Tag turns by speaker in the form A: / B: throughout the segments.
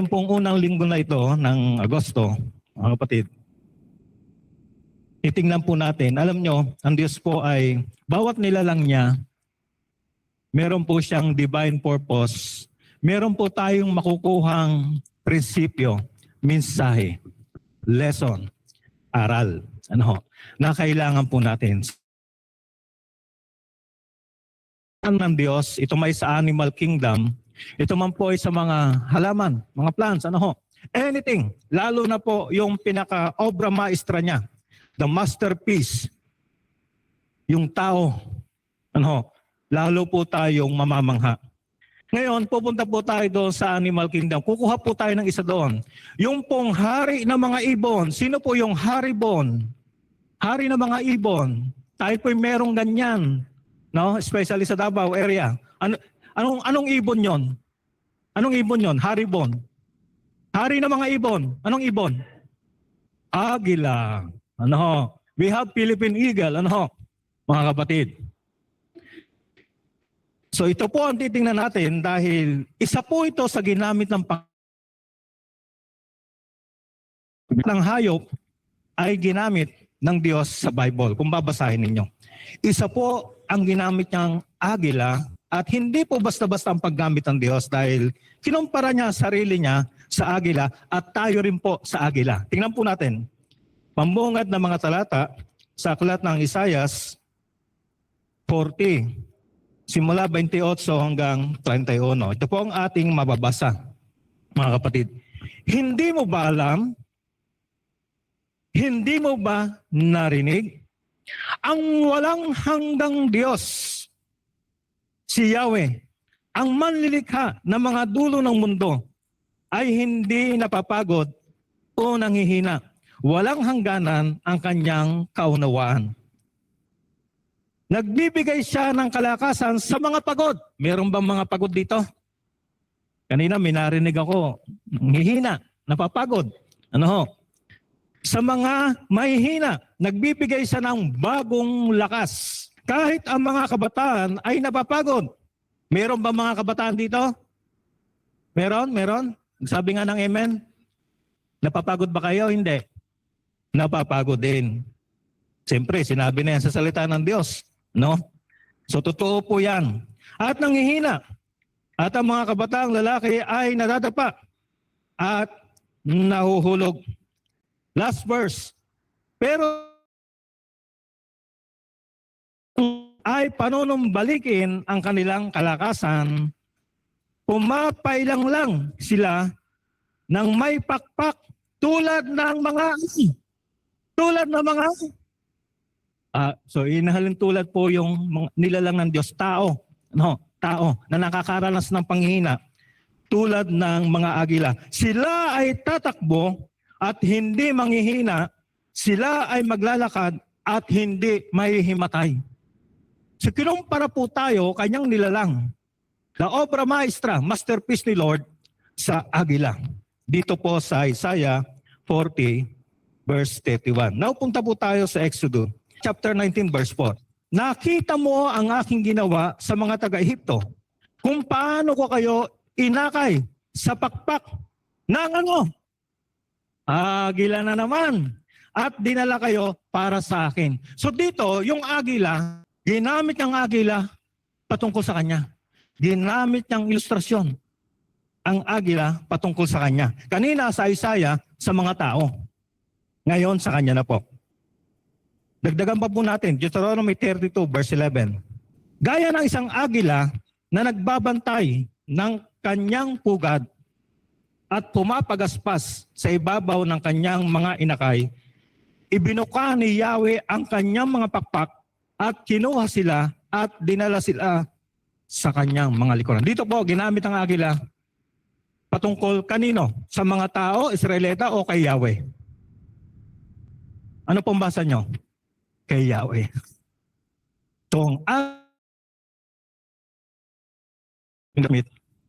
A: Ngayon pong unang linggo na ito ng Agosto, mga kapatid, titingnan po natin. Alam nyo, ang Diyos po ay bawat nilalang niya, meron po siyang divine purpose. Meron po tayong makukuhang prinsipyo, mensahe, lesson, aral, na kailangan po natin. Ng Diyos, ito may sa animal kingdom, ito man po ay sa mga halaman, mga plants, anything, lalo na po yung pinaka-obra maestra niya, the masterpiece, yung tao, lalo po tayong mamamangha. Ngayon, pupunta po tayo doon sa animal kingdom. Kukuha po tayo ng isa doon. Yung pong hari ng mga ibon, sino po yung haribon? Hari ng mga ibon, tayo po'y merong ganyan. No, especially sa Davao area. Anong ibon 'yon? Anong ibon 'yon? Haribon. Hari ng mga ibon. Anong ibon? Agila. We have Philippine eagle, mga kapatid. So ito po ang titingnan natin dahil isa po ito sa ginamit ng hayop ay ginamit ng Diyos sa Bible. Kung babasahin ninyo. Isa po ang ginamit niyang agila at hindi po basta-basta ang paggamit ng Diyos dahil kinumpara niya sarili niya sa agila at tayo rin po sa agila. Tingnan po natin. Pambungad ng mga talata sa aklat ng Isaias 40, simula 28 hanggang 31. Ito po ang ating mababasa, mga kapatid. Hindi mo ba alam? Hindi mo ba narinig? Ang walang hanggang Diyos, si Yahweh, ang manlilikha ng mga dulo ng mundo, ay hindi napapagod o nanghihina. Walang hangganan ang kanyang kaunawaan. Nagbibigay siya ng kalakasan sa mga pagod. Meron bang mga pagod dito? Kanina may narinig ako, nanghihina, napapagod. Sa mga mahihina, nagbibigay siya ng bagong lakas. Kahit ang mga kabataan ay napapagod. Meron ba mga kabataan dito? Meron? Sabi nga ng amen. Napapagod ba kayo? Hindi. Napapagod din. Siyempre, sinabi na yan sa salita ng Diyos. No? So, totoo po yan. At nanghihina. At ang mga kabataang lalaki ay nadadapa. At nahuhulog. Last verse. Pero ay panunumbalikin ang kanilang kalakasan, pumapailang lang sila ng may pakpak tulad ng mga so inahalin tulad po yung nilalang ng Diyos, tao na nakakaranas ng panghihina tulad ng mga agila. Sila ay tatakbo at hindi manghihina, sila ay maglalakad at hindi mahihimatay. So kinumpara po tayo kanyang nilalang. The obra maestra, masterpiece ni Lord sa agila. Dito po sa Isaiah 40 verse 31. Now punta po tayo sa Exodus chapter 19 verse 4. Nakita mo ang aking ginawa sa mga taga-Ehipto, kung paano ko kayo inakay sa pakpak ng agila na naman. At dinala kayo para sa akin. So dito, yung agila, ginamit ng agila patungkol sa kanya. Ginamit ng ilustrasyon ang agila patungkol sa kanya. Kanina sa Isaiah, sa mga tao. Ngayon sa kanya na po. Dagdagan pa po natin, Deuteronomy 32 verse 11. Gaya ng isang agila na nagbabantay ng kanyang pugad at pumapagaspas sa ibabaw ng kanyang mga inakay, ibinuka ni Yahweh ang kanyang mga pakpak at kinuha sila at dinala sila sa kanyang mga likuran. Dito po, ginamit ang agila patungkol kanino? Sa mga tao, Israelita o kay Yahweh? Ano pong basa nyo? Kay Yahweh.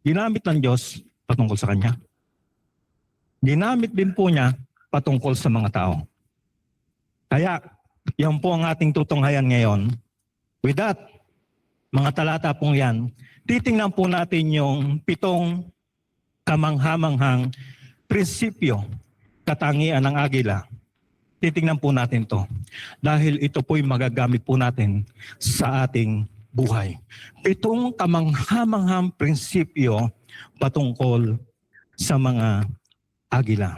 A: Ginamit ng Diyos patungkol sa kanya. Ginamit din po niya patungkol sa mga tao. Kaya, yan po ang ating tutunghayan ngayon. With that, mga talata pong yan, titingnan po natin yung 7 kamanghamanghang prinsipyo, katangian ng agila. Titingnan po natin to. Dahil ito po'y magagamit po natin sa ating buhay. 7 kamanghamanghang prinsipyo patungkol sa mga agila.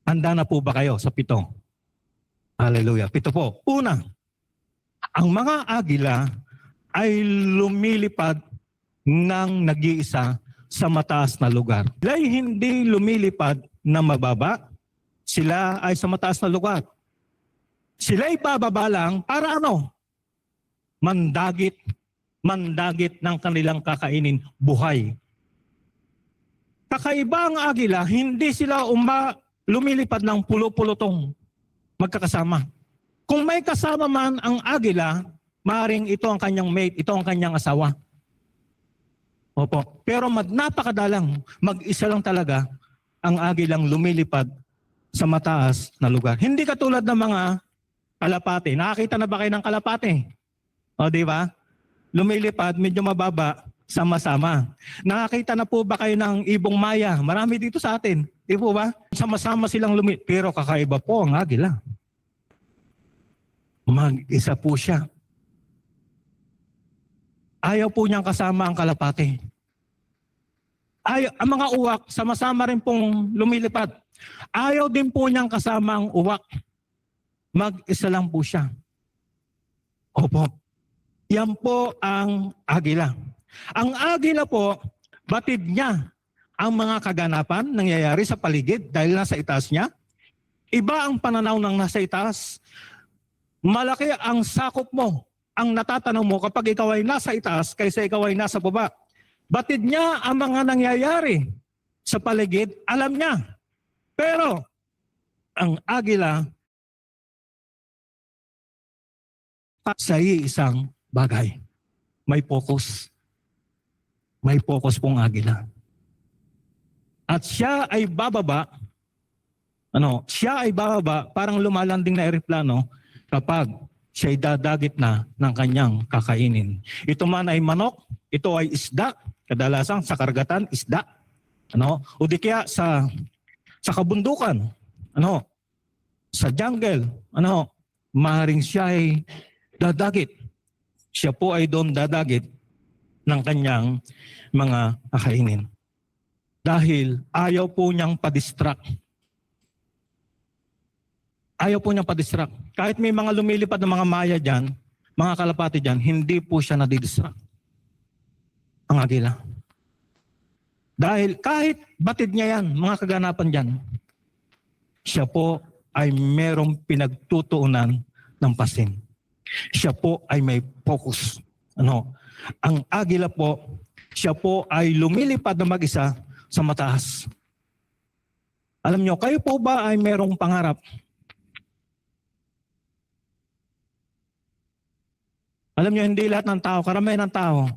A: Handa na po ba kayo sa 7? Hallelujah. 7 po. Una, ang mga agila ay lumilipad ng nag-iisa sa mataas na lugar. Sila ay hindi lumilipad na mababa. Sila ay sa mataas na lugar. Sila ay bababa lang para ano? Mandagit ng kanilang kakainin buhay. Kakaiba ang agila, hindi sila lumilipad ng pulo-pulotong magkakasama. Kung may kasama man ang agila, maaaring ito ang kanyang mate, ito ang kanyang asawa. Opo. Pero napakadalang, mag-isa lang talaga ang agilang lumilipad sa mataas na lugar. Hindi katulad ng mga kalapate. Nakakita na ba kayo ng kalapate? O di ba? Lumilipad, medyo mababa, sama-sama. Nakakita na po ba kayo ng ibong maya? Marami dito sa atin. Di po ba? Sama-sama silang pero kakaiba po ang agila. Mag-isa po siya. Ayaw po niyang kasama ang kalapate. Ang mga uwak, sama-sama rin pong lumilipad. Ayaw din po niyang kasama ang uwak. Mag-isa lang po siya. Opo. Yan po ang agila. Ang agila po, batid niya ang mga kaganapan nangyayari sa paligid dahil nasa itaas niya. Iba ang pananaw ng nasa itaas. Malaki ang sakop mo, ang natatanong mo kapag ikaw ay nasa itaas kaysa ikaw ay nasa baba. Batid niya ang mga nangyayari sa paligid, alam niya. Pero ang agila sa isang bagay. May focus. May focus pong agila. At siya ay bababa, parang lumalanding na eroplano kapag siya ay dadagit na ng kanyang kakainin. Ito man ay manok, ito ay isda, kadalasan sa karagatan, isda. O di kaya sa kabundukan, sa jungle, maaaring siya ay dadagit. Siya po ay doon dadagit ng kanyang mga kakainin. Dahil ayaw po niyang padistract. Ayaw po niyang padistract. Kahit may mga lumilipad na mga maya dyan, mga kalapati dyan, hindi po siya nadidistract. Ang agila. Dahil kahit batid niya yan, mga kaganapan dyan, siya po ay merong pinagtutuunan ng pasin. Siya po ay may focus. Ang agila po, siya po ay lumilipad na mag-isa sa mataas. Alam nyo, kayo po ba ay merong pangarap? Alam nyo, hindi lahat ng tao, karamihan ng tao,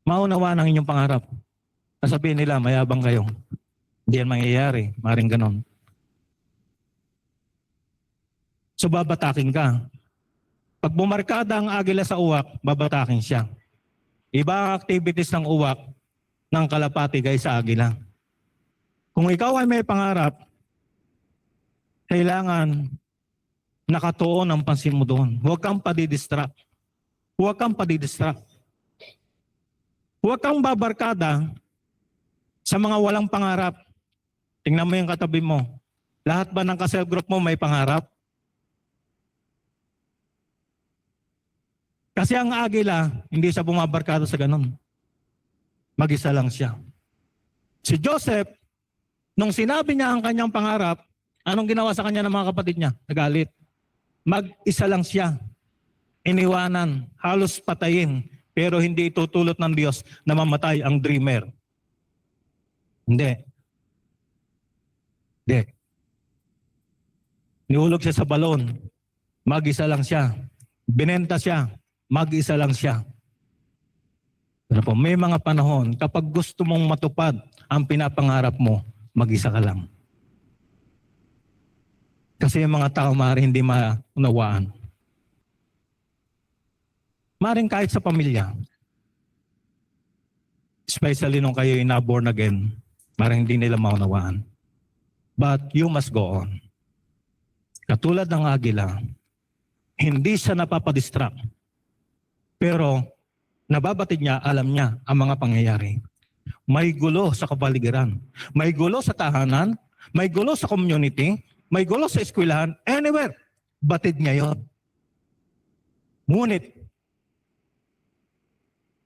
A: maunawa ng inyong pangarap. Sasabihin nila, mayabang kayo. Hindi yan mangyayari. Maring ganon. So babatakin ka. Pag bumarkada ang agila sa uwak, babatakin siya. Iba ang activities ng uwak ng kalapati guys sa agila. Kung ikaw ay may pangarap, kailangan nakatuon ang pansin mo doon. Huwag kang padidistract. Huwag kang padidistract. Huwag kang babarkada sa mga walang pangarap. Tingnan mo yung katabi mo. Lahat ba ng ka-cell group mo may pangarap? Kasi ang agila, hindi siya bumabarkada sa ganun. Mag-isa lang siya. Si Joseph, nung sinabi niya ang kanyang pangarap, anong ginawa sa kanya ng mga kapatid niya? Nagalit. Mag-isa lang siya. Iniwanan, halos patayin, pero hindi itutulot ng Diyos na mamatay ang dreamer. Hindi. Nihulog siya sa balon. Mag-isa lang siya. Binenta siya. Mag-isa lang siya. Pero po, may mga panahon, kapag gusto mong matupad ang pinapangarap mo, mag-isa ka lang. Kasi yung mga tao maaaring hindi maunawaan. Maaaring kahit sa pamilya. Especially nung kayo na-born again, parang hindi nila maunawaan. But you must go on. Katulad ng agila, hindi siya napapadistract. Pero nababatid niya, alam niya ang mga pangyayari. May gulo sa kapaligiran. May gulo sa tahanan. May gulo sa community. May gulo sa eskwelahan. Anywhere. Batid niya yun. Ngunit,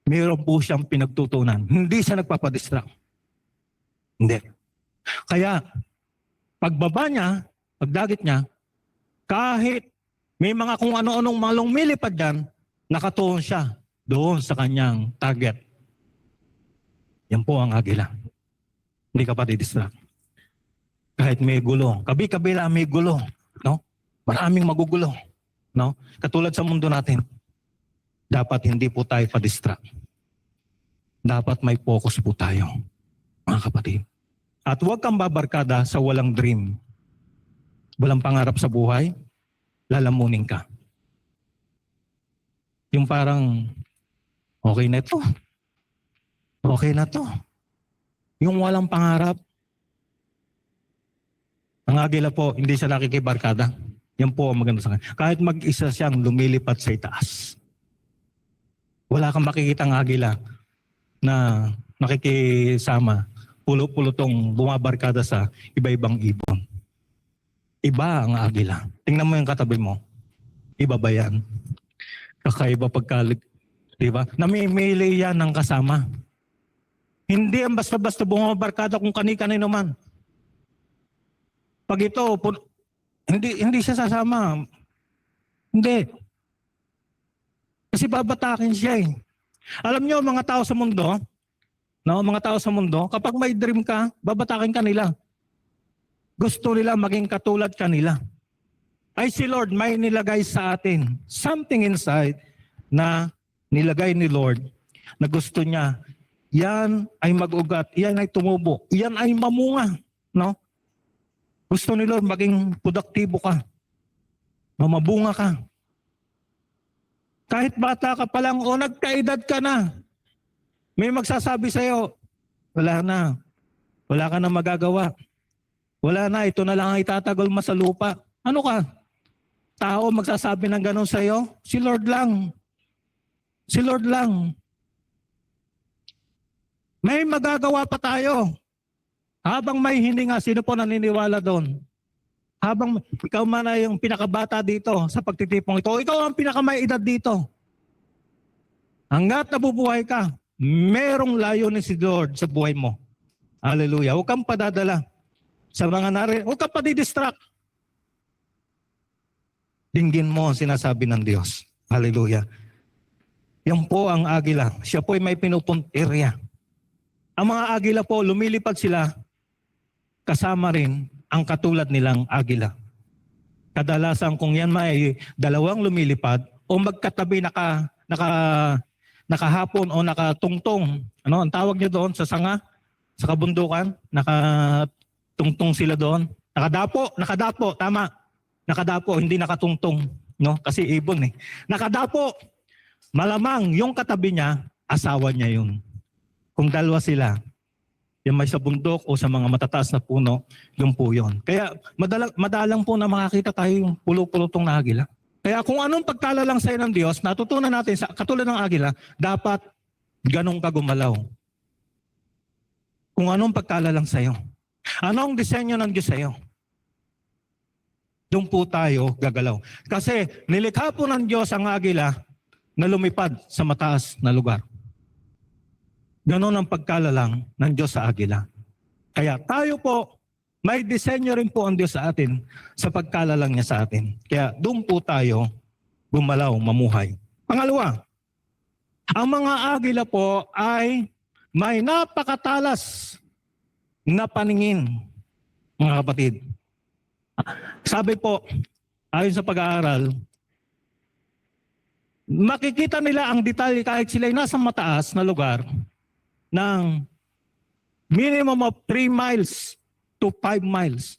A: mayroon po siyang pinagtutunan. Hindi siya nagpapadistract. Hindi. Kaya, pagbaba niya, pagdagit niya, kahit may mga kung ano-anong malong milipad dyan, nakatuon siya doon sa kanyang target. Yan po ang agila. Hindi ka pa didistract. Kahit may gulo. Kabi-kabila may gulo. No? Maraming magugulo. No? Katulad sa mundo natin. Dapat hindi po tayo pa-distract. Dapat may focus po tayo. Mga kapatid. At huwag kang babarkada sa walang dream. Walang pangarap sa buhay. Lalamunin ka. Yung parang, okay na ito. Okay na to. Yung walang pangarap, ang agila po, hindi siya nakikibarkada. Yan po ang maganda sa kanya. Kahit mag-isa siyang lumilipat sa itaas. Wala kang makikitang agila na nakikisama. Pulo-pulutong bumabarkada sa iba-ibang ibon. Iba ang agila. Tingnan mo yung katabi mo. Iba ba yan? Kakaiba pagkalit. Diba? Namimili yan ng kasama. Hindi ang basta-basta bumabarkada kung kani-kanino man. Pag ito, hindi siya sasama. Hindi. Kasi babatakin siya eh. Alam niyo, mga tao sa mundo, kapag may dream ka, babatakin ka nila. Gusto nila maging katulad kanila. Ay si Lord, may nilagay sa atin something inside na nilagay ni Lord na gusto niya. Yan ay mag-ugat, yan ay tumubo, yan ay mamunga. No? Gusto ni Lord maging produktibo ka. Mabunga ka. Kahit bata ka pa lang o nagkaedad ka na, may magsasabi sa'yo, wala na. Wala ka na magagawa. Wala na, ito na lang ang itatagol mo sa lupa. Ano ka? Tao magsasabi ng ganun sa'yo? Si Lord lang. Si Lord lang. May magagawa pa tayo. Habang may hininga, sino po naniniwala doon? Habang ikaw man ay yung pinakabata dito sa pagtitipong ito, ikaw ang pinakamay edad dito. Hanggat nabubuhay ka, merong layunin si Lord sa buhay mo. Hallelujah. Huwag kang padadala sa mga huwag kang padidistract. Dinggin mo ang sinasabi ng Diyos. Hallelujah. Yan po ang agila. Siya po ay may pinupuntirya. Ang mga agila po, lumilipad sila kasama rin ang katulad nilang agila. Kadalasan kung yan may dalawang lumilipad o magkatabi nakahapon o nakatungtong. Ano ang tawag niyo doon sa sanga? Sa kabundukan? Nakatungtong sila doon. Nakadapo, tama. Nakadapo, hindi nakatungtong. No? Kasi ibon eh. Nakadapo. Malamang yung katabi niya, asawa niya yun. Kung dalawa sila, yung may sa bundok o sa mga matataas na puno, yung po yun. Kaya madalang po na makakita tayo yung pulo-pulutong na agila. Kaya kung anong pagkalalang sa'yo ng Diyos, natutunan natin, katulad ng agila, dapat ganong ka gumalaw. Kung anong pagkalalang sa'yo. Anong disenyo ng Diyos sa'yo? Doon po tayo gagalaw. Kasi nilikha po ng Diyos ang agila na lumipad sa mataas na lugar. Ganon ang pagkalalang ng Diyos sa agila. Kaya tayo po, may disenyo rin po ang Diyos sa atin sa pagkalalang niya sa atin. Kaya doon po tayo gumalaw, mamuhay. Pangalawa, ang mga agila po ay may napakatalas na paningin, mga kapatid. Sabi po, ayon sa pag-aaral, makikita nila ang detalye kahit sila ay nasa mataas na lugar ng minimum of 3 miles to 5 miles.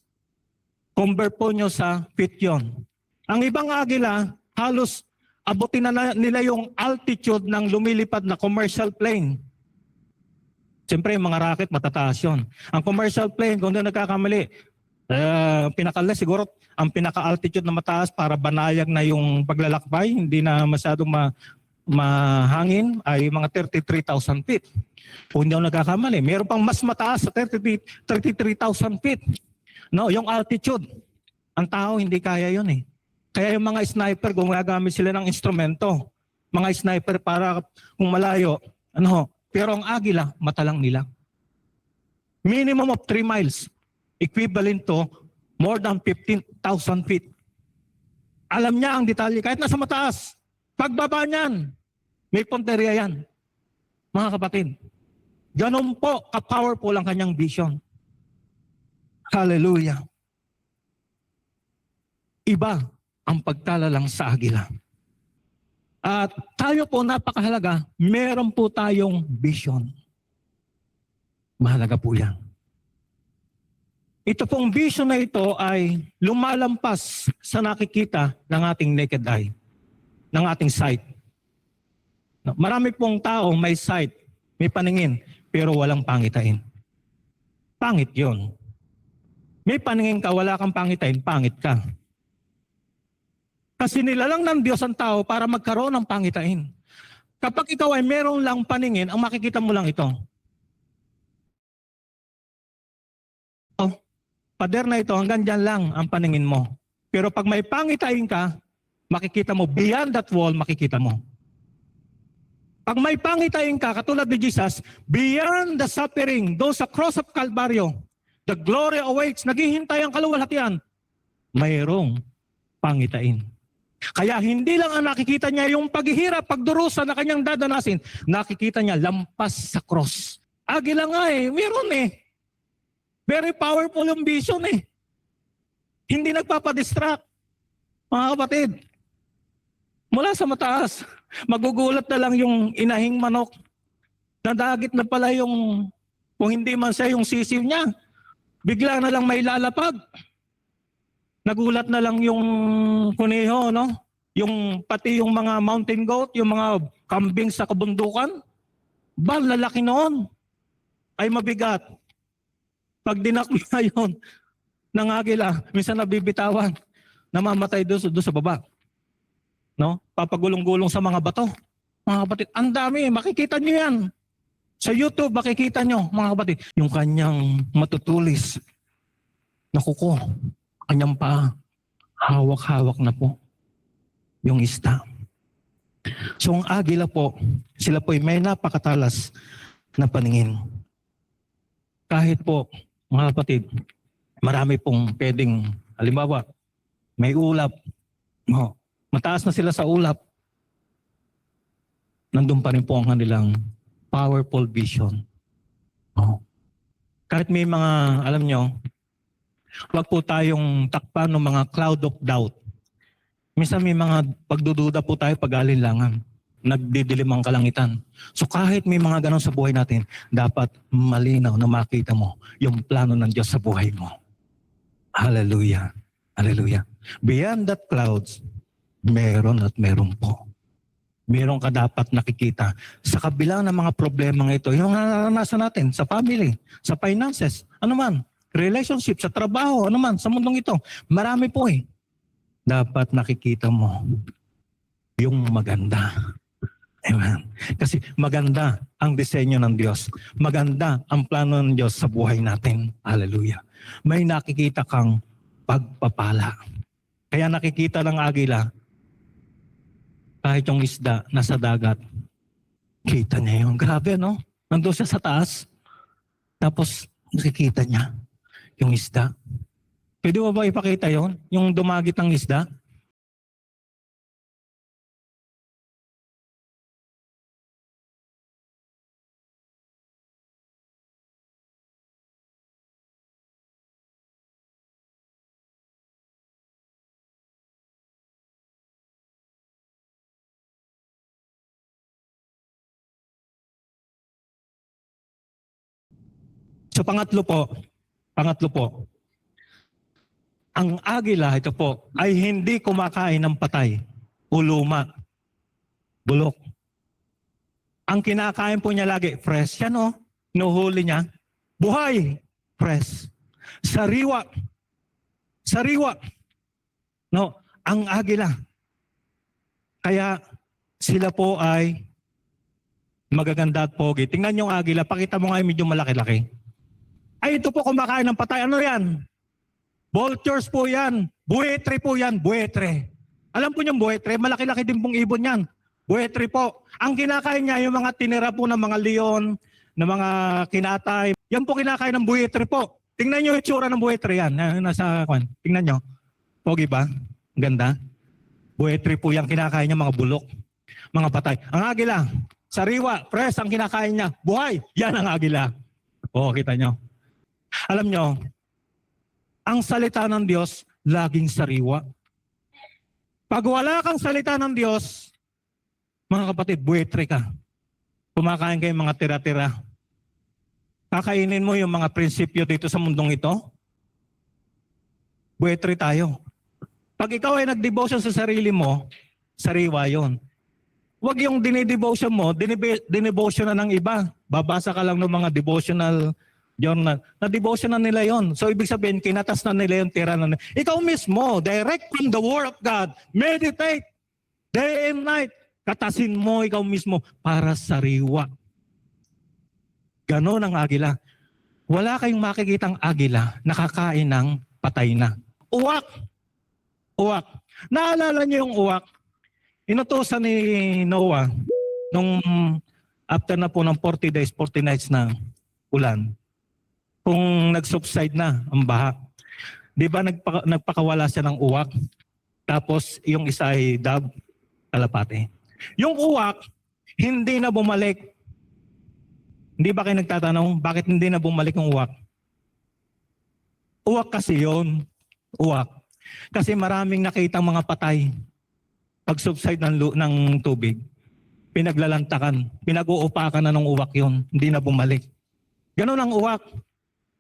A: Convert po nyo sa feet yun. Ang ibang agila, halos abutin na nila yung altitude ng lumilipad na commercial plane. Siyempre, yung mga rocket, matataas yun. Ang commercial plane, kung doon nagkakamali, siguro, ang pinaka-altitude na mataas para banayag na yung paglalakbay, hindi na masyadong mahangin, ay mga 33,000 feet. Kung hindi ako nagkakamali, meron pang mas mataas sa 33,000 feet. No, yung altitude. Ang tao hindi kaya yun eh. Kaya yung mga sniper, gumagamit sila ng instrumento. Mga sniper para kung malayo, pero ang agila, mata lang nila. Minimum of 3 miles. Equivalent to more than 15,000 feet. Alam niya ang detalye, kahit nasa mataas. Pagbaba niyan, may punteriya yan. Mga kapatid, ganun po ka-powerful ang kanyang vision. Hallelujah. Iba ang pagkalalang sa agila. At tayo po, napakahalaga, meron po tayong vision. Mahalaga po yan. Ito pong vision na ito ay lumalampas sa nakikita ng ating naked eye, ng ating sight. Marami pong tao may sight, may paningin, pero walang pangitain. Pangit yun. May paningin ka, wala kang pangitain, pangit ka. Kasi nilalang ng Diyos ang tao para magkaroon ng pangitain. Kapag ikaw ay meron lang paningin, ang makikita mo lang ito. Pader na ito, hanggang dyan lang ang paningin mo. Pero pag may pangitain ka, makikita mo, beyond that wall, makikita mo. Pag may pangitain ka, katulad ni Jesus, beyond the suffering, doon sa cross of Calvario, the glory awaits, naghihintay ang kaluwalhatian, mayroong pangitain. Kaya hindi lang ang nakikita niya yung paghihirap, pagdurusa na kanyang dadanasin, nakikita niya lampas sa cross. Agila nga meron Very powerful yung vision Hindi nagpapadistract. Mga kapatid, mula sa mataas, magugulat na lang yung inahing manok. Nadagit na pala yung, kung hindi man siya yung sisiw niya, bigla na lang may lalapag. Nagulat na lang yung kuneho, Yung pati yung mga mountain goat, yung mga kambing sa kabundukan. Lalaki noon. Ay mabigat. Pag dinakma yun ng agila, minsan nabibitawan, namamatay doon sa baba. Papagulong-gulong sa mga bato. Mga kapatid, ang dami, makikita nyo yan. Sa YouTube, makikita nyo, mga kapatid, yung kanyang matutulis na kuko, kanyang paa, hawak-hawak na po yung isda. So ang agila po, sila po ay may napakatalas na paningin. Kahit po, mga kapatid, marami pong pwedeng, halimbawa, may ulap. Mataas na sila sa ulap. Nandun pa rin po ang kanilang powerful vision. Kahit may mga, alam nyo, huwag po tayong takpan ng mga cloud of doubt. Minsan may mga pagdududa po tayo pag-alinlangan. Nagdidilim ang kalangitan. So kahit may mga ganon sa buhay natin, dapat malinaw na makita mo yung plano ng Diyos sa buhay mo. Hallelujah. Hallelujah. Beyond that clouds, meron at meron po. Meron ka dapat nakikita. Sa kabila ng mga problema ng ito, yung naranasan natin sa family, sa finances, relationship, sa trabaho, sa mundong ito. Marami po Dapat nakikita mo yung maganda. Amen. Kasi maganda ang disenyo ng Diyos. Maganda ang plano ng Diyos sa buhay natin. Hallelujah. May nakikita kang pagpapala. Kaya nakikita ng agila, kahit yung isda nasa dagat, kita niya yun. Grabe, Nandun siya sa taas, tapos nakikita niya yung isda. Pwede mo ba ipakita yon? Yung dumagit ng isda? So pangatlo po, ang agila, ito po, ay hindi kumakain ng patay o luma, bulok. Ang kinakain po niya lagi, fresh yan Nuhuli niya, buhay, press. Sariwa. Sariwa. No, ang agila. Kaya sila po ay magaganda at pogi. Tingnan yung agila, pakita mo nga medyo malaki-laki. Ay, ito po kumakain ng patay. Ano yan? Vultures po yan. Buetre po yan. Buetre. Alam po niyong buetre, malaki-laki din pong ibon yan. Buetre po. Ang kinakain niya, yung mga tinira po ng mga leon, ng mga kinatay. Yan po kinakain ng buetre po. Tingnan niyo yung itsura ng buetre yan. Nasa kwan. Tingnan niyo. Pogi ba? Ganda. Buetre po yan. Kinakain niya mga bulok. Mga patay. Ang agila, sariwa, press, ang kinakain niya. Buhay. Yan ang agila. O, kita niyo. Alam niyo, ang salita ng Diyos, laging sariwa. Pag wala kang salita ng Diyos, mga kapatid, buetre ka. Kumakain kayo mga tira-tira. Kakainin mo yung mga prinsipyo dito sa mundong ito. Buetre tayo. Pag ikaw ay nag-devotion sa sarili mo, sariwa yon. Huwag yung dinidevotion mo, dinidevotion na ng iba. Babasa ka lang ng mga devotional journal. Na-devotion na nila yon. So ibig sabihin, kinatas na nila yung tira na nila. Ikaw mismo, direct from the Word of God, meditate day and night. Katasin mo ikaw mismo para sariwa. Ganon ang agila. Wala kayong makikitang agila nakakain ng patay na. Uwak. Uwak. Naalala niyo yung uwak? Inutusan ni Noah nung after na po ng 40 days, 40 nights na ulan. Kung nag-subside na ang baha. Di ba nagpakawala siya ng uwak? Tapos yung isa ay dab, kalapate. Yung uwak, hindi na bumalik. Hindi ba kayo nagtatanong, bakit hindi na bumalik yung uwak? Uwak kasi yun. Uwak. Kasi maraming nakitang mga patay. Pag subside ng tubig, pinaglalantakan, pinag-uupakan na ng uwak yun. Hindi na bumalik. Ganun ang uwak.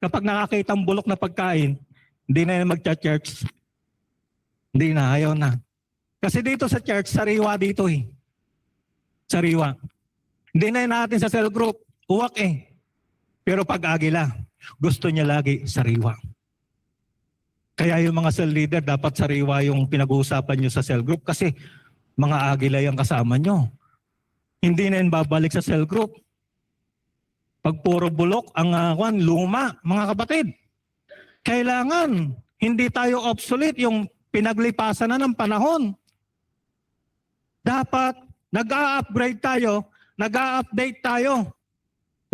A: Kapag nakakita ang bulok na pagkain, hindi na yan magcha-church. Hindi na, ayaw na. Kasi dito sa church, sariwa dito eh. Sariwa. Hindi na natin sa cell group. Uwak eh. Pero pag agila, gusto niya lagi sariwa. Kaya yung mga cell leader, dapat sariwa yung pinag-uusapan nyo sa cell group kasi mga agila yung kasama nyo. Hindi na yan babalik sa cell group. Pag puro bulok, ang luma, mga kapatid. Kailangan, hindi tayo obsolete yung pinaglipasan na ng panahon. Dapat, nag-a-upgrade tayo, nag-a-update tayo.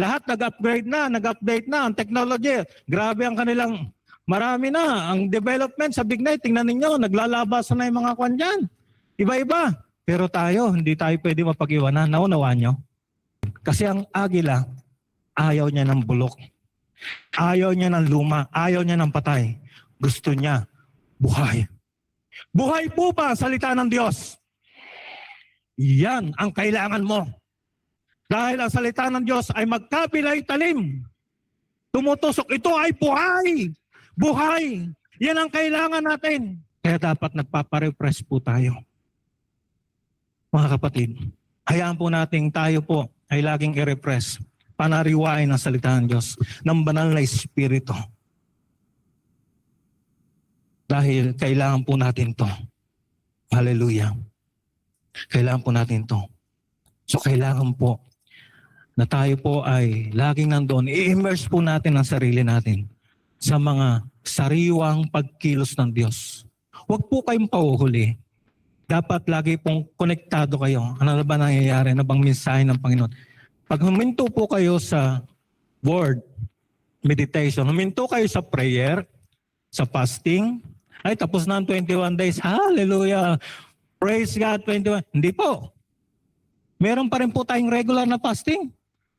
A: Lahat nag-upgrade na, nag-update na ang technology. Grabe ang kanilang, marami na. Ang development sa Big Night, tingnan ninyo, naglalabas na yung mga kwan dyan. Iba-iba. Pero tayo, hindi tayo pwede mapag-iwanan. Naunawaan nyo? Kasi ang agila, ayaw niya ng bulok. Ayaw niya ng luma. Ayaw niya ng patay. Gusto niya buhay. Buhay po pa ang salita ng Diyos. Yan ang kailangan mo. Dahil ang salita ng Diyos ay magkabilay talim. Tumutusok. Ito ay buhay. Buhay. Yan ang kailangan natin. Kaya dapat nagpaparefresh po tayo. Mga kapatid, hayaan po natin tayo po ay laging i-refresh. Panariwain ang salita ng Diyos ng banal na Espiritu. Dahil kailangan po natin to. Hallelujah. Kailangan po natin to. So kailangan po na tayo po ay laging nandoon. I-immerse po natin ang sarili natin sa mga sariwang pagkilos ng Diyos. Huwag po kayong pauhuli. Dapat lagi pong konektado kayo. Ano na ba nangyayari? Ano bang mensahe ng Panginoon? Pag huminto po kayo sa word, meditation, huminto kayo sa prayer, sa fasting, ay tapos na ang 21 days. Hallelujah! Praise God, 21. Hindi po. Meron pa rin po tayong regular na fasting.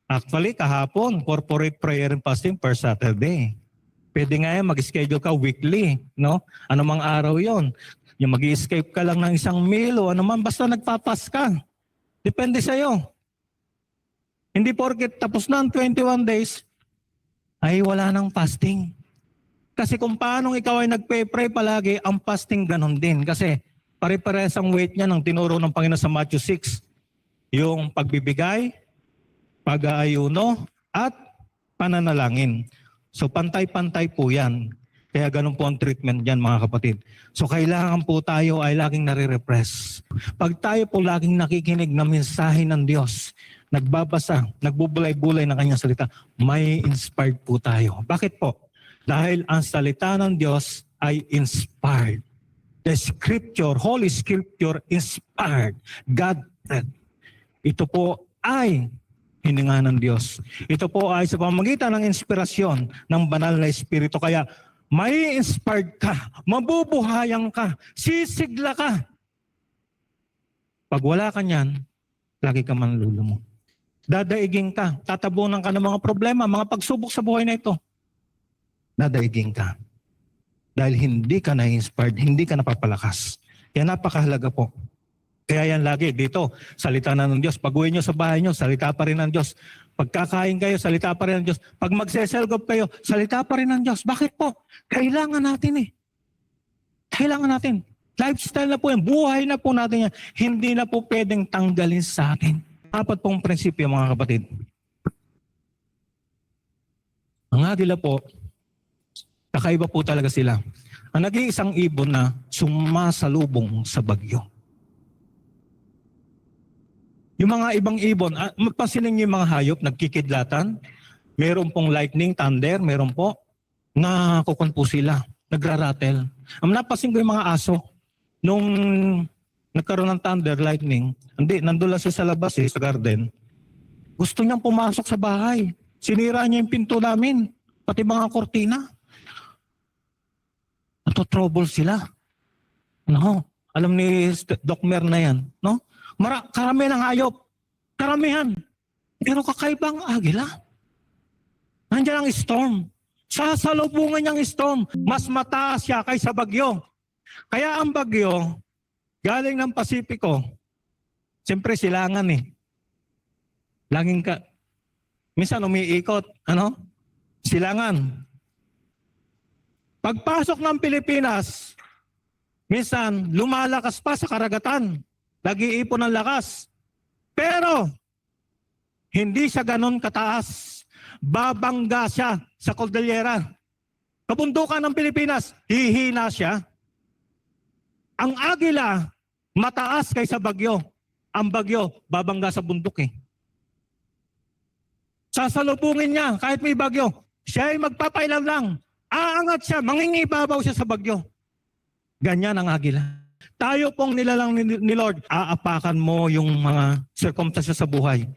A: Actually, kahapon, corporate prayer and fasting per Saturday. Pwede nga yan, mag-schedule ka weekly. No? Ano mang araw yon? Yung mag-escape ka lang ng isang meal o ano man, basta nagpapas ka. Depende sa'yo. Hindi porket tapos na ang 21 days, ay wala nang fasting. Kasi kung paano ikaw ay nagpe-pray palagi, ang fasting ganon din. Kasi pare-pares ang weight niya ng tinuro ng Panginoon sa Matthew 6. Yung pagbibigay, pag-aayuno, at pananalangin. So pantay-pantay po yan. Kaya ganun po ang treatment dyan mga kapatid. So kailangan po tayo ay laging nare-repress. Pag tayo po laging nakikinig ng mensahe ng Diyos, nagbabasa, nagbubulay-bulay ng kanyang salita, may inspired po tayo. Bakit po? Dahil ang salita ng Diyos ay inspired. The Scripture, Holy Scripture, inspired. God-breathed. Ito po ay hininga ng Diyos. Ito po ay sa pamamagitan ng inspirasyon ng banal na Espiritu. Kaya may inspired ka, mabubuhayan ka, sisigla ka. Pag wala ka niyan, lagi ka manlulumo. Dadaigin ka, tatabunan ka ng mga problema, mga pagsubok sa buhay na ito. Dadaigin ka. Dahil hindi ka na-inspired, hindi ka napapalakas. Kaya napakahalaga po. Kaya yan lagi dito, salita na ng Diyos. Pag uwi nyo sa bahay nyo, salita pa rin ng Diyos. Pagkakain kayo, salita pa rin ng Diyos. Pag magseselgop kayo, salita pa rin ng Diyos. Bakit po? Kailangan natin eh. Kailangan natin. Lifestyle na po yan. Buhay na po natin yan. Hindi na po pwedeng tanggalin sa atin. Apat pong prinsipyo mga kapatid. Ang agila po, kakaiba po talaga sila. Ang naging isang ibon na sumasalubong sa bagyo. Yung mga ibang ibon, magpasinin niyo yung mga hayop, nagkikidlatan. Meron pong lightning, thunder, meron po. Nakukun po sila, nagraratel. Ang napasin ko yung mga aso. Nung nagkaroon ng thunder, lightning, nandun lang siya sa labas sa garden. Gusto niyang pumasok sa bahay. Sinira niya yung pinto namin, pati mga kortina. Trouble sila. No? Alam ni Doc Mer na yan. No? Karamihan ng hayop. Karamihan. Pero kakaibang agila. Nandiyan ang storm. Sasalubungan niyang storm. Mas mataas siya kaysa bagyo. Kaya ang bagyo, galing ng Pasipiko, siyempre silangan eh. Laging ka, minsan umiikot, silangan. Pagpasok ng Pilipinas, minsan lumalakas pa sa karagatan. Nag-iipon ng lakas. Pero, hindi siya ganon kataas. Babangga siya sa Cordillera. Kabundukan ng Pilipinas, hihina siya. Ang agila, mataas kaysa bagyo. Ang bagyo, babangga sa bundok eh. Sasalubungin niya, kahit may bagyo, siya ay magpapailan lang. Aangat siya, mangingibabaw siya sa bagyo. Ganyan ang agila. Tayo pong nilalang ni Lord, aapakan mo yung mga circumstances sa buhay.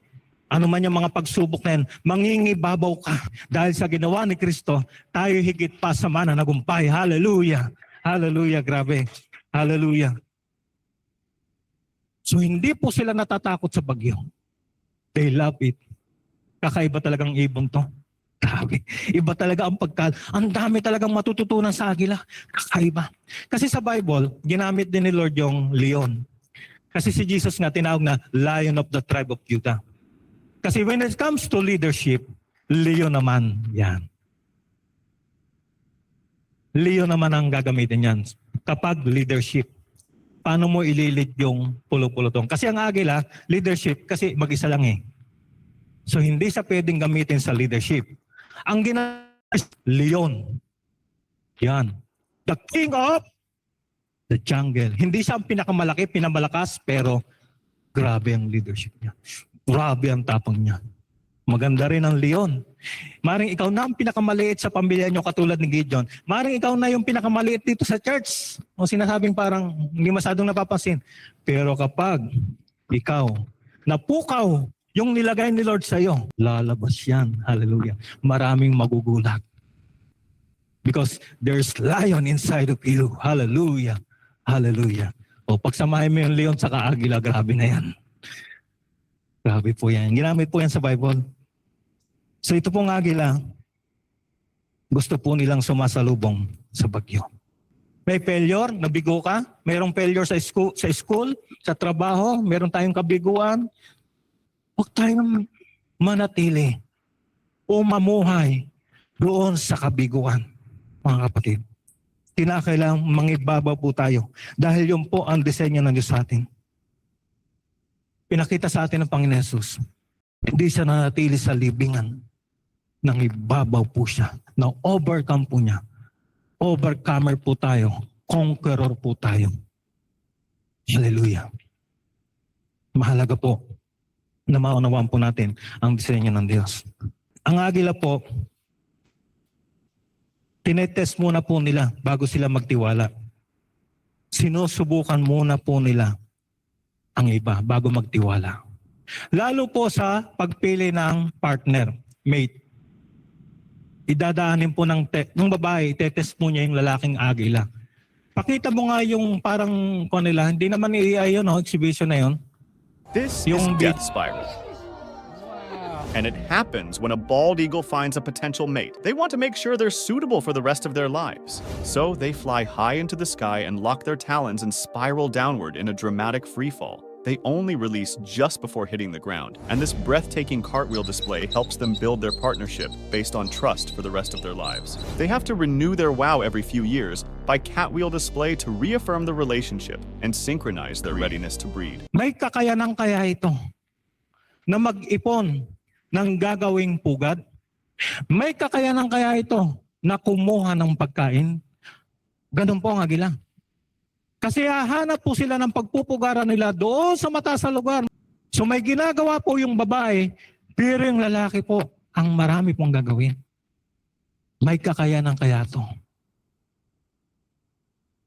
A: Ano man yung mga pagsubok na yan, mangingibabaw ka. Dahil sa ginawa ni Kristo, tayo higit pa sa mananagumpay. Hallelujah! Hallelujah, grabe. Hallelujah. So hindi po sila natatakot sa bagyo. They love it. Kakaiba talagang ibon to. Grabe. Iba talaga ang ang dami talagang matututunan sa agila. Kakaiba. Kasi sa Bible, ginamit din ni Lord yung leon. Kasi si Jesus nga tinawag na Lion of the Tribe of Judah. Kasi when it comes to leadership, leon naman yan. Leon naman ang gagamitin yan. Kapag leadership, paano mo ililid yung pulo-pulotong? Kasi ang agila, leadership, kasi mag-isa lang eh. So hindi siya pwedeng gamitin sa leadership. Ang ginagawa, leon. Yan. The king of the jungle. Hindi siya ang pinakamalaki, pinamalakas, pero grabe ang leadership niya. Grabe ang tapang niya. Maganda rin ang leon. Maring ikaw na ang pinakamaliit sa pamilya nyo katulad ni Gideon. Maring ikaw na yung pinakamaliit dito sa church. O sinasabing parang hindi masyadong napapansin. Pero kapag ikaw napukaw yung nilagay ni Lord sa iyo, lalabas yan. Hallelujah. Maraming magugulat. Because there's lion inside of you. Hallelujah. Hallelujah. O pagsamahin mo yung leon sa kaagila, grabe na yan. Grabe po yan. Ginamit po yan sa Bible. So ito pong agila, gusto po nilang sumasalubong sa bagyo. May failure, nabigo ka. Mayroong failure sa school, sa trabaho, meron tayong kabiguan. Huwag tayong manatili o mamuhay doon sa kabiguan, mga kapatid. Kinakailangang mangibabaw po tayo dahil yun po ang disenyo ng Diyos sa atin. Pinakita sa atin ng Panginoon Jesus. Hindi siya nanatili sa libingan. nang ibabaw po siya. Na overcome po niya. Overcomer po tayo. Conqueror po tayo. Hallelujah. Mahalaga po na maunawaan po natin ang disenyo ng Diyos. Ang agila po, tinetest muna po nila bago sila magtiwala. Sinusubukan muna po nila ang iba bago magtiwala. Lalo po sa pagpili ng partner, mate. Idadaanin po ng babae, itetest po niya yung lalaking agila. Pakita mo nga yung parang nila, hindi naman yun, exhibition na yun.
B: This is Death Spiral. And it happens when a bald eagle finds a potential mate. They want to make sure they're suitable for the rest of their lives. So they fly high into the sky and lock their talons and spiral downward in a dramatic freefall. They only release just before hitting the ground, and this breathtaking cartwheel display helps them build their partnership based on trust for the rest of their lives. They have to renew their wow every few years by catwheel display to reaffirm the relationship and synchronize their readiness to breed.
A: May kakayanan kaya ito na mag-ipon ng gagawing pugad? May kakayanan kaya ito na kumuha ng pagkain? Ganun po ang agila. Kasi hahanap po sila ng pagpupugaran nila doon sa mataas na lugar. So may ginagawa po yung babae, pero yung lalaki po, ang marami pong gagawin. May kakayanan kaya ito.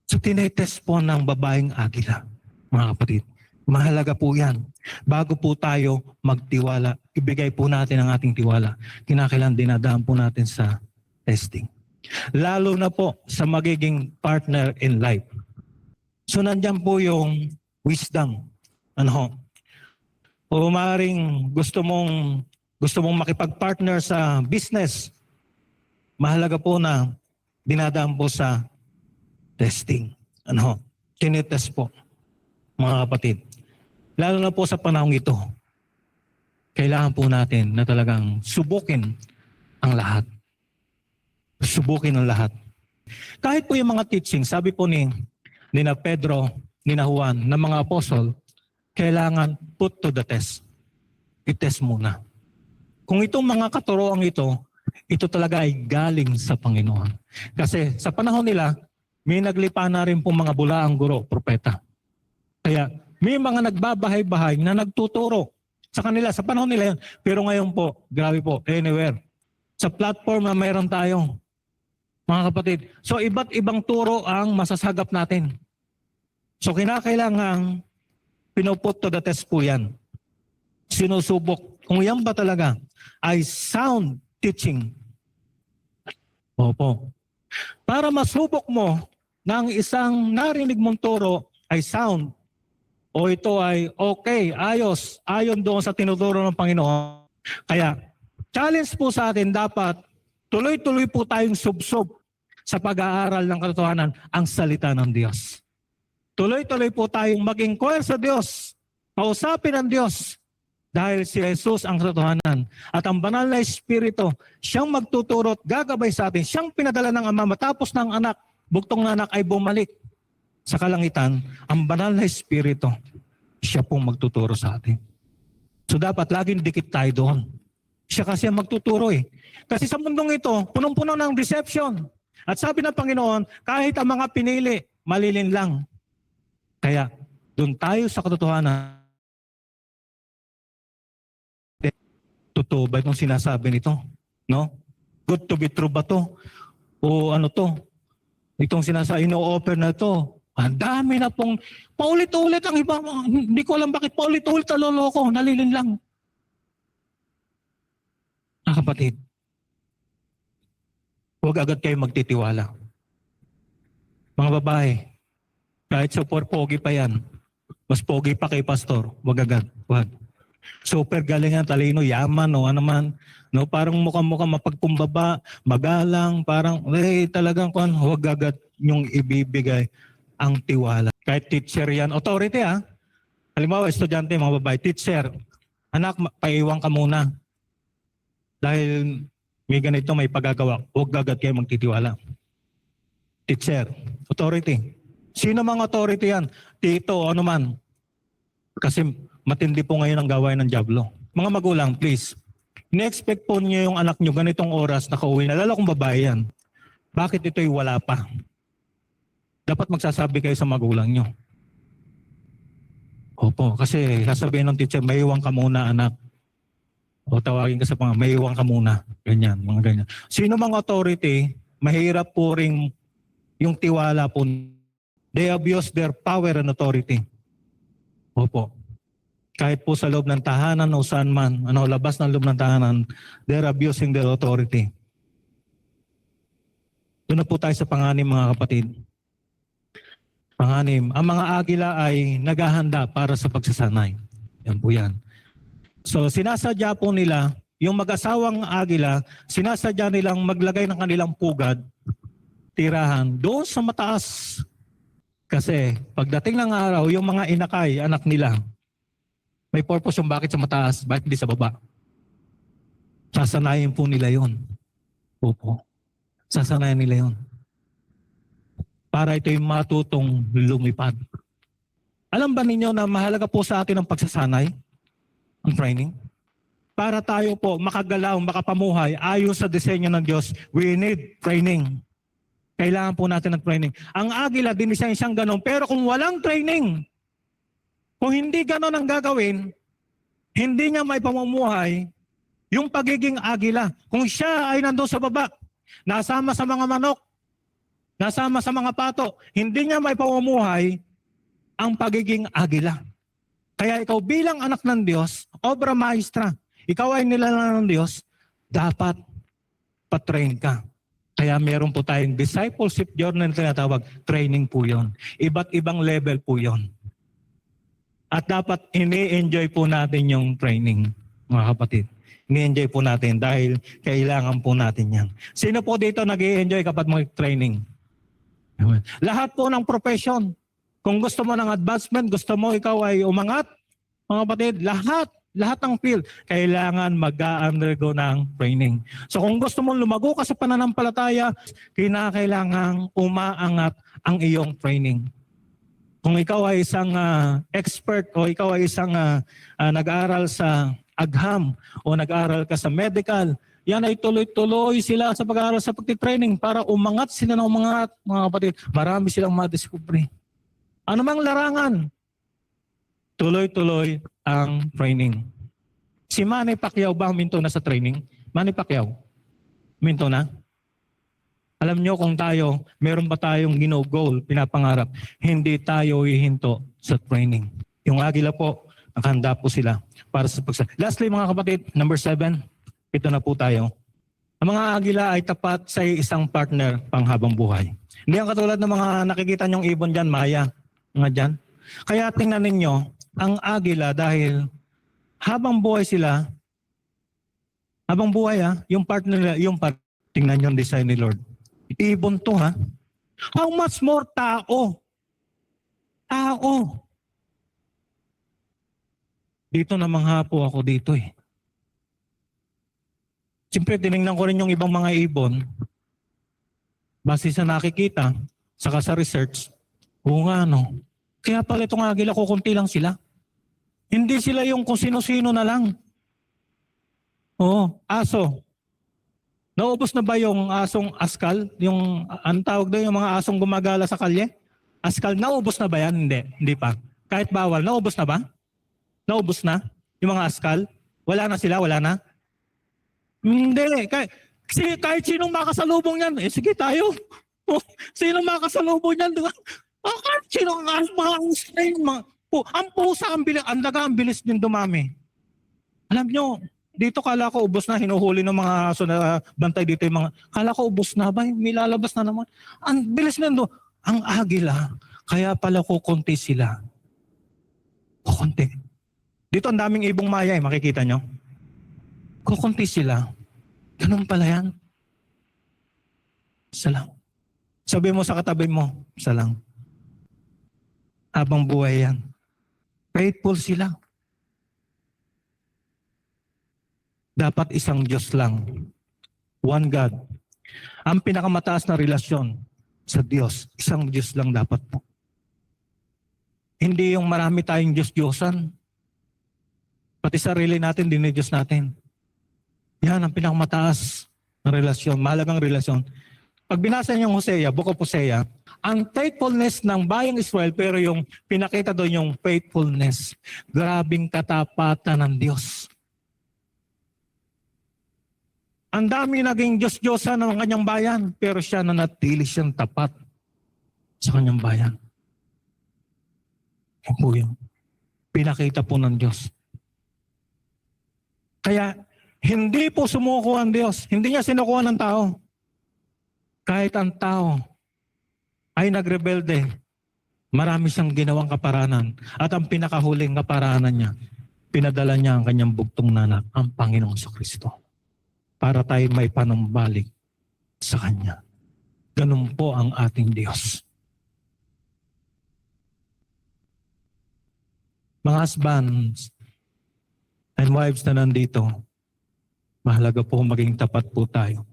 A: So tinetest po ng babaeng agila, mga kapatid. Mahalaga po yan. Bago po tayo magtiwala, ibigay po natin ang ating tiwala. Kinakailangan dinadaan po natin sa testing. Lalo na po sa magiging partner in life. So nandyan po yung wisdom. O maaaring gusto mong makipag-partner sa business. Mahalaga po na dinadaan po sa testing. Tinitest po, mga kapatid. Lalo na po sa panahong ito, kailangan po natin na talagang subukin ang lahat. Subukin ang lahat. Kahit po yung mga teaching, sabi po ni Pedro, ni Juan, ng mga apostol, kailangan put to the test. I-test muna. Kung itong mga katuroang ito talaga ay galing sa Panginoon. Kasi sa panahon nila, may naglipa na rin po mga bulaang guro, propeta. Kaya may mga nagbabahay-bahay na nagtuturo sa kanila, sa panahon nila yun. Pero ngayon po, grabe po, anywhere. Sa platform na mayroon tayo, mga kapatid. So iba't ibang turo ang masasagap natin. So kinakailangan pinuput to the test po yan. Sinusubok. Kung yan ba talaga ay sound teaching. Opo. Para masubok mo na ang isang narinig mong turo ay sound o ito ay okay, ayos, ayon doon sa tinuturo ng Panginoon. Kaya challenge po sa atin dapat tuloy-tuloy po tayong subsob sa pag-aaral ng katotohanan ang salita ng Diyos. Tuloy-tuloy po tayong mag-inquire sa Diyos, kausapin ang Diyos, dahil si Jesus ang katotohanan. At ang banal na Espiritu, siyang magtuturo at gagabay sa atin, siyang pinadala ng Ama matapos ng anak, bugtong na anak ay bumalik sa kalangitan, ang banal na Espiritu, siya pong magtuturo sa atin. So dapat laging dikit tayo doon. Siya kasi ang magtuturo eh. Kasi sa mundong ito, punong-puno ng deception. At sabi ng Panginoon, kahit ang mga pinili, malilin lang. Kaya, doon tayo sa katotohanan. Totoo ba itong sinasabi nito? No? Good to be true ba to? O ano to? Itong sinasabi, ino-offer na to. Ang dami na pong, paulit-ulit ang iba. Hindi ko alam bakit paulit-ulit na loloko. Nalilin lang. Kapatid, huwag agad kayo magtitiwala. Mga babae, kahit super pogi pa yan, mas pogi pa kay pastor, huwag agad. Huwag. Super galing yan, talino, yaman, o ano man. No, parang mukhang mapagkumbaba, magalang, parang, talagang huwag agad yung ibibigay ang tiwala. Kahit teacher yan, authority ha. Halimbawa, estudyante, mga babae, teacher, anak, paiwan ka muna. Dahil may ganito, may pagagawa, huwag agad kayo magtitiwala. Teacher, authority. Sino mga authority yan? Tito, ano man. Kasi matindi po ngayon ang gawain ng dyablo. Mga magulang, please, Ni-expect po niyo yung anak niyo ganitong oras nakauwi na, lalo kung babae yan. Bakit ito'y wala pa? Dapat magsasabi kayo sa magulang niyo. Opo, kasi sasabihin ng teacher, may iwan ka muna anak. O tawagin ka sa may iwan ka muna. Ganyan, mga ganyan. Sino mang authority, mahirap po rin yung tiwala po. They abuse their power and authority. Opo. Kahit po sa loob ng tahanan o saan man, labas ng loob ng tahanan, they're abusing their authority. Doon na po tayo sa panganim, mga kapatid. Panganim, ang mga agila ay naghahanda para sa pagsasanay. Yan po yan. So sinasadya po nila, yung mag-asawang agila, sinasadya nilang maglagay ng kanilang pugad, tirahan, doon sa mataas. Kasi pagdating ng araw, yung mga inakay, anak nila, may purpose yung bakit sa mataas, bakit hindi sa baba. Sasanayin po nila yon. Opo. Sasanayin nila yon. Para ito'y matutong lumipad. Alam ba ninyo na mahalaga po sa atin ang pagsasanay? Ang training? Para tayo po makagalaw, makapamuhay, ayon sa disenyo ng Diyos, we need training. Kailangan po natin ng training. Ang agila, dinisenyo siyang ganun. Pero kung walang training, kung hindi ganon ang gagawin, hindi niya may pamumuhay yung pagiging agila. Kung siya ay nandun sa baba, nasama sa mga manok, nasama sa mga pato, hindi niya may pamumuhay ang pagiging agila. Kaya ikaw bilang anak ng Diyos, obra maestra, ikaw ay nilalang ng Diyos, dapat patrain ka. Kaya meron po tayong discipleship journey na tinatawag, training po yon. Iba't ibang level po yon. At dapat ini-enjoy po natin yung training, mga kapatid. Ini-enjoy po natin dahil kailangan po natin yan. Sino po dito nag-i-enjoy kapag mag-training? Lahat po ng profession. Kung gusto mo ng advancement, gusto mo ikaw ay umangat, mga kapatid, lahat ng field, kailangan mag-undergo ng training. So kung gusto mo lumago ka sa pananampalataya, kinakailangan umaangat ang iyong training. Kung ikaw ay isang expert o ikaw ay isang nag-aaral sa agham o nag-aaral ka sa medical, yan ay tuloy-tuloy sila sa pag-aaral sa pagtitraining para umangat sila ng umangat, mga kapatid. Marami silang madiscovery. Ano mang larangan, tuloy-tuloy ang training. Si Manny Pacquiao ba minto na sa training? Manny Pacquiao, minto na? Alam nyo kung tayo, meron ba tayong goal, pinapangarap, hindi tayo hihinto sa training. Yung agila po, nakahanda po sila para sa pagsa. Lastly mga kapatid, number 7, ito na po tayo. Ang mga agila ay tapat sa isang partner panghabang buhay. Hindi ang katulad ng mga nakikita nyong ibon dyan, Maya, mga dyan. Kaya tingnan ninyo, ang agila dahil habang buhay sila, habang buhay yung partner nila, tingnan nyo ang design ni Lord. Ibon to ha. How much more tao? Tao. Dito namangha po ako dito eh. Siyempre, tinignan ko rin yung ibang mga ibon. Base sa nakikita, saka sa research, oo nga no. Kaya pala itong agila, kukunti lang sila. Hindi sila yung kung sino-sino na lang. Oo, aso. Naubos na ba yung asong askal? Yung, ang tawag doon, yung mga asong gumagala sa kalye? Askal, naubos na ba yan? Hindi pa. Kahit bawal, naubos na ba? Naubos na? Yung mga askal? Wala na sila? Wala na? Hindi. Kahit sinong makasalubong yan, sige tayo. Sinong makasalubong yan? Kahit sinong mga ang pusa, ang daga, ang bilis din dumami. Alam nyo, dito kala ko ubos na, hinuhuli ng mga aso na bantay dito yung mga, kala ko ubos na ba, may lalabas na naman. Ang bilis nito, ang agila, kaya pala kukunti sila. Kukunti. Dito ang daming ibong maya makikita nyo. Kukunti sila. Ganun pala yan. Isa lang. Sabi mo sa katabi mo, isa lang. Habang buhay yan. Faithful sila. Dapat isang Diyos lang. One God. Ang pinakamataas na relasyon sa Diyos, isang Diyos lang dapat po. Hindi yung marami tayong Diyos-Diyosan. Pati sarili natin, din Diyos natin. Yan ang pinakamataas na relasyon, mahalagang relasyon. Pag binasa niyo yung Hosea, Book of Hosea, ang faithfulness ng bayang Israel, pero yung pinakita doon yung faithfulness. Grabing katapatan ng Diyos. Ang dami naging Diyos-Diyosan ng kanyang bayan, pero siya nanatili siyang tapat sa kanyang bayan. Yan po yun. Pinakita po ng Diyos. Kaya, hindi po sumuko ang Diyos. Hindi niya sinukuha ng tao. Kahit ang tao ay nagrebelde, marami siyang ginawang kaparanan. At ang pinakahuling kaparanan niya, pinadala niya ang kanyang bugtong na anak, ang Panginoong Kristo. Para tayo may panumbalik sa Kanya. Ganun po ang ating Diyos. Mga husbands and wives na nandito, mahalaga po maging tapat po tayo.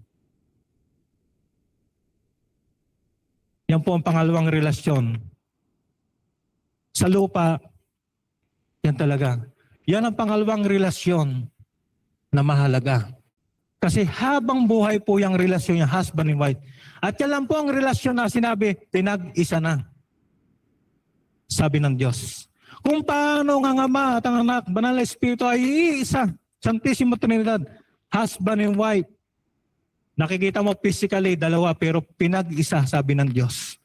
A: Yan po ang pangalawang relasyon. Sa lupa, yan talaga. Yan ang pangalawang relasyon na mahalaga. Kasi habang buhay po yung relasyon niya, husband and wife. At yan lang po ang relasyon na sinabi, pinag-isa na. Sabi ng Diyos. Kung paano ang Ama at ang Anak, Banal na Espiritu ay iisa. Santissimo Trinidad, husband and wife. Nakikita mo physically, dalawa, pero pinag-isa, sabi ng Diyos.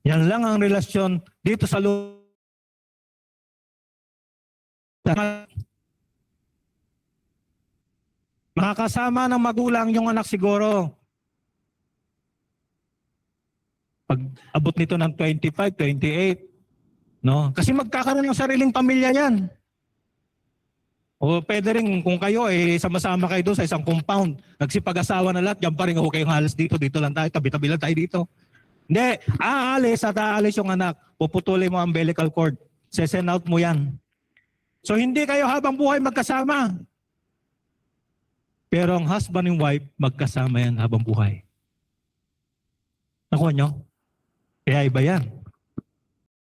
A: Yan lang ang relasyon dito sa lupa. Makakasama ng magulang yung anak siguro. Pag abot nito ng 25, 28, no? Kasi magkakaroon ng sariling pamilya yan. O pwede rin kung kayo sama-sama kayo doon sa isang compound, nagsipag-asawa na lahat, yan pa rin ako kayong halos dito lang tayo, tabi-tabi lang tayo dito. Hindi, aalis yung anak, puputulin mo ang umbilical cord, sesend out mo yan. So hindi kayo habang buhay magkasama. Pero ang husband and wife, magkasama yan habang buhay. Nakuha nyo? Kaya iba yan.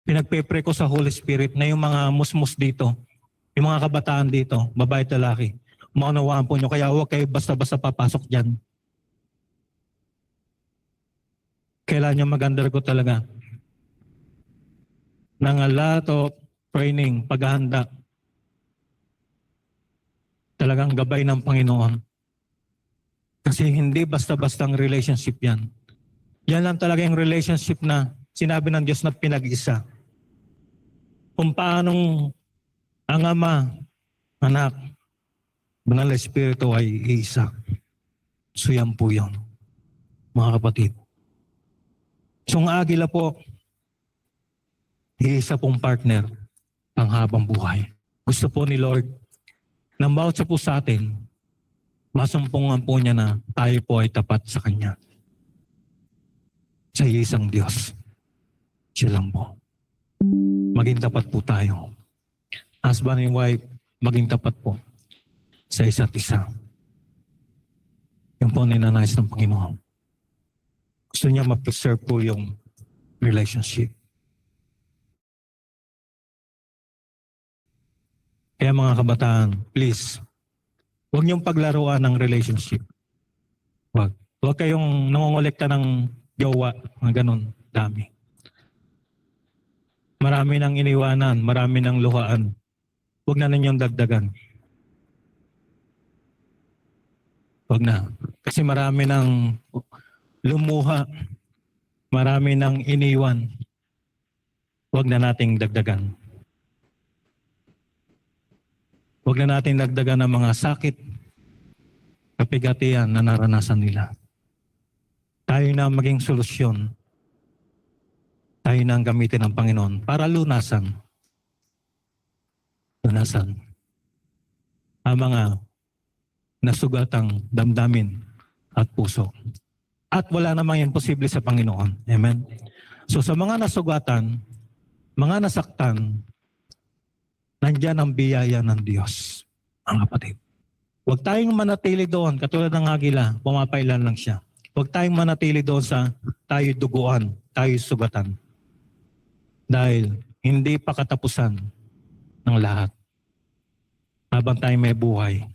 A: Pinagpe-pray ko sa Holy Spirit na yung mga musmus dito, yung mga kabataan dito, babae at lalaki, maunawaan po nyo, kaya huwag kayo basta-basta papasok dyan. Kailangan nyo mag-undergo talaga ng a lot of training, paghahanda. Talagang gabay ng Panginoon. Kasi hindi basta-basta ang relationship yan. Yan lang talaga yung relationship na sinabi ng Diyos na pinag-isa. Kung paanong ang Ama, Anak, Banal na Espiritu ay isa. So yan po yun, mga kapatid. So ang agila po, isa pong partner ang habang buhay. Gusto po ni Lord, nang bawat sa po sa atin, masumpungan po niya na tayo po ay tapat sa Kanya. Sa isang Diyos. Siya lang po. Maging tapat po tayo. Husband and wife, maging tapat po sa isa't isa. Yung po ninanais ng Panginoon. Gusto niya ma-preserve po yung relationship. Kaya mga kabataan, please, huwag niyong paglaruan ng relationship. Huwag. Huwag kayong nangongolekta ng jowa, mga ganun, dami. Marami nang iniwanan, marami nang luhaan. Huwag na ninyong dagdagan. Huwag na. Kasi marami nang lumuha, marami nang iniwan. Huwag na nating dagdagan. Huwag na natin dagdagan ng mga sakit, kapigatian na naranasan nila. Tayo na maging solusyon. Tayo na ang gamitin ng Panginoon para lunasan. Lunasan ang mga nasugatang damdamin at puso. At wala namang imposible sa Panginoon. Amen? So sa mga nasugatan, mga nasaktan, nandiyan ang biyaya ng Diyos, ang kapatid. Huwag tayong manatili doon, katulad ng agila, pumapailan lang siya. Huwag tayong manatili doon sa tayo duguan, tayo sugatan. Dahil hindi pa katapusan ng lahat. Habang tayo may buhay,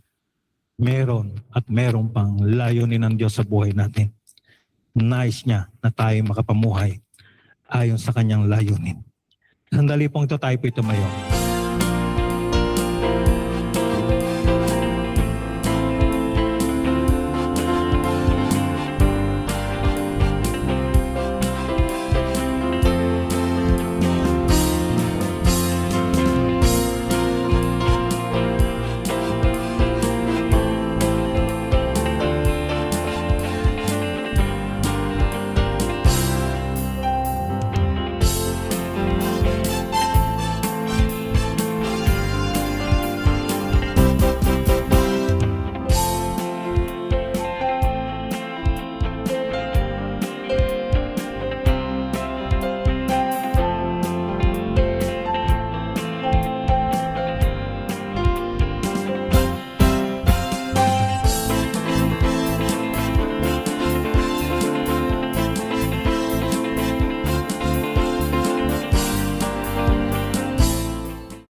A: meron at meron pang layunin ng Diyos sa buhay natin. Nais niya na tayo makapamuhay ayon sa kanyang layunin. Sandali pong ito tayo po tumayo.